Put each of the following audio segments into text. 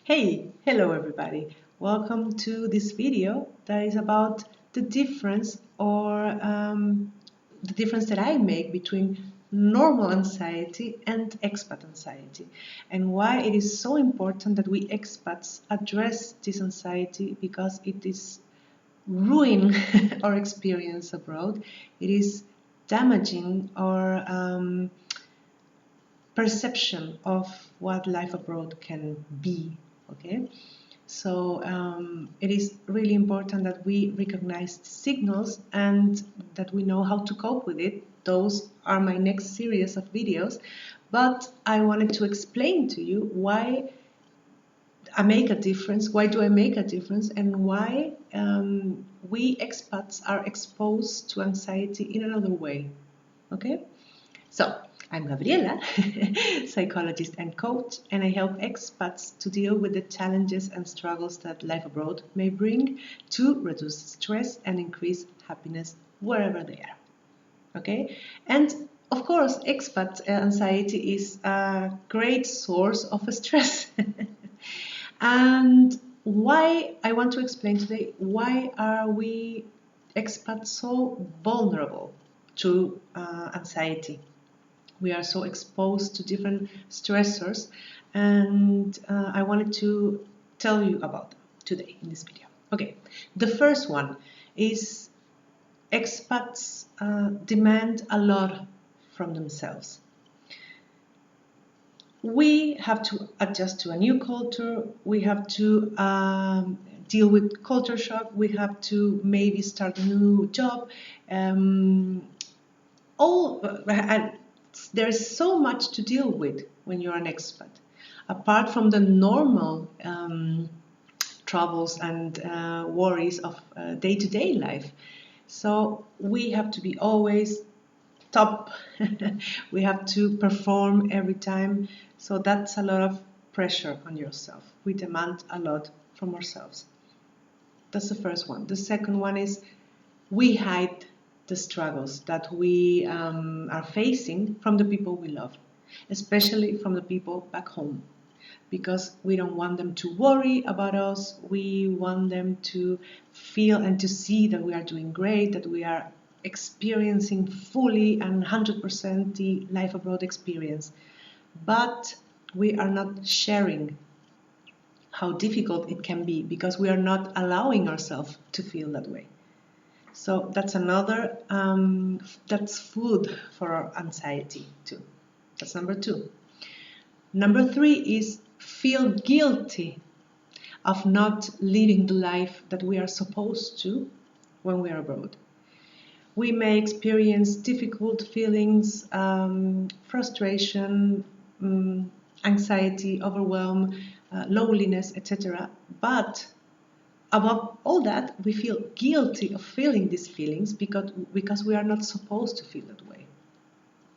Hello everybody. Welcome to this video that is about the difference the difference that I make between normal anxiety and expat anxiety, and why it is so important that we expats address this anxiety, because it is ruining our experience abroad. It is damaging our perception of what life abroad can be. Okay, so it is really important that we recognize the signals and that we know how to cope with it. Those are my next series of videos, but I wanted to explain to you why I make a difference, why do I make a difference, and why we expats are exposed to anxiety in another way. Okay, so I'm Gabriela, psychologist and coach, and I help expats to deal with the challenges and struggles that life abroad may bring to reduce stress and increase happiness wherever they are. Okay, and of course, expat anxiety is a great source of stress. And why I want to explain today, why are we expats so vulnerable to anxiety? We are so exposed to different stressors, and I wanted to tell you about them today in this video. Okay, the first one is expats demand a lot from themselves. We have to adjust to a new culture, we have to deal with culture shock, we have to maybe start a new job, and there's so much to deal with when you're an expat, apart from the normal troubles and worries of day-to-day life. So we have to be always top. We have to perform every time. So that's a lot of pressure on yourself. We demand a lot from ourselves. That's the first one. The second one is we hide the struggles that we are facing from the people we love, especially from the people back home, because we don't want them to worry about us. We want them to feel and to see that we are doing great, that we are experiencing fully and 100% the life abroad experience. But we are not sharing how difficult it can be, because we are not allowing ourselves to feel that way. So that's another, that's food for our anxiety too. That's number two. Number three is feel guilty of not living the life that we are supposed to when we are abroad. We may experience difficult feelings, frustration, anxiety, overwhelm, loneliness, etc. But above all that, we feel guilty of feeling these feelings because we are not supposed to feel that way.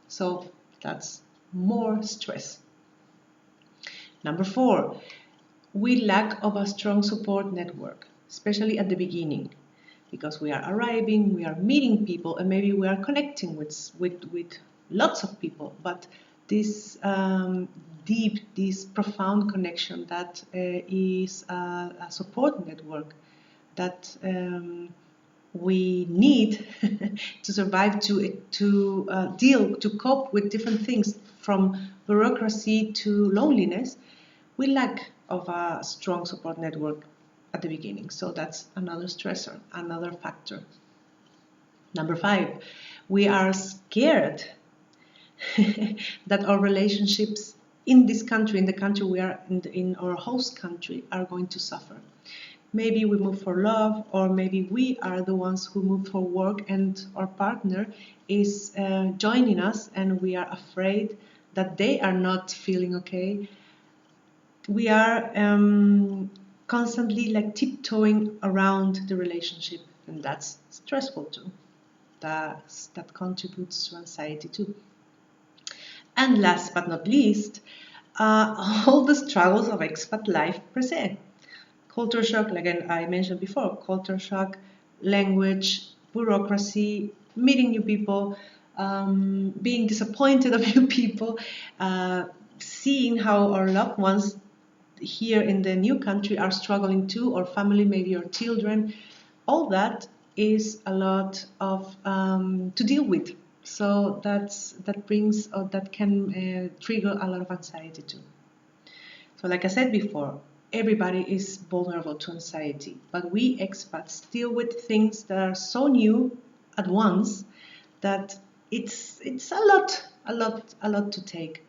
So that's more stress. Number four, we lack of a strong support network, especially at the beginning, because we are arriving, we are meeting people, and maybe we are connecting with lots of people, but this deep, this profound connection that is a support network that we need to survive, to cope with different things, from bureaucracy to loneliness. We lack of a strong support network at the beginning. So that's another stressor, another factor. Number five, we are scared that our relationships in this country, in the country we are in our host country, are going to suffer. Maybe we move for love, or maybe we are the ones who move for work and our partner is joining us, and we are afraid that they are not feeling okay. We are constantly like tiptoeing around the relationship, and that's stressful too. That contributes to anxiety too. And last but not least, all the struggles of expat life per se. Culture shock, like I mentioned before, culture shock, language, bureaucracy, meeting new people, being disappointed of new people, seeing how our loved ones here in the new country are struggling too, or family, maybe your children. All that is a lot of to deal with. So that brings or that can trigger a lot of anxiety too. So like I said before, everybody is vulnerable to anxiety, but we expats deal with things that are so new at once that it's a lot to take.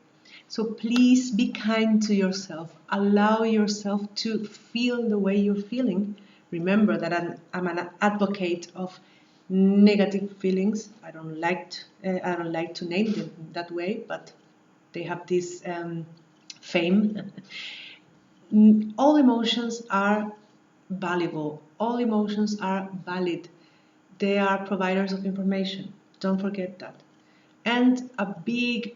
So please be kind to yourself. Allow yourself to feel the way you're feeling. Remember that I'm an advocate of negative feelings. I don't like to name them that way, but they have this fame. All emotions are valuable. All emotions are valid. They are providers of information. Don't forget that. And a big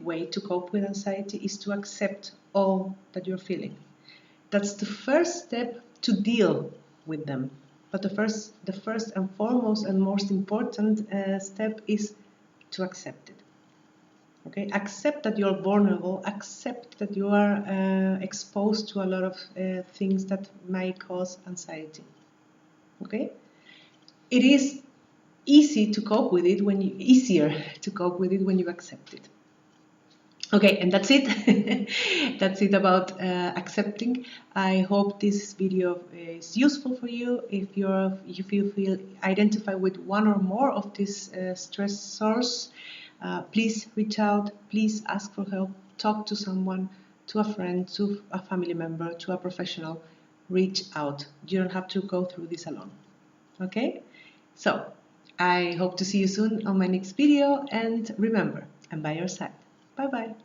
way to cope with anxiety is to accept all that you're feeling. That's the first step to deal with them. But the first and foremost and most important step is to accept it. Okay, accept that you're vulnerable. Accept that you are exposed to a lot of things that might cause anxiety. Okay, it is easier to cope with it when you accept it. Okay, and that's it. That's it about accepting. I hope this video is useful for you. If you feel identified with one or more of these stress source, please reach out. Please ask for help. Talk to someone, to a friend, to a family member, to a professional. Reach out. You don't have to go through this alone. Okay? So, I hope to see you soon on my next video, and remember, I'm by your side. Bye bye.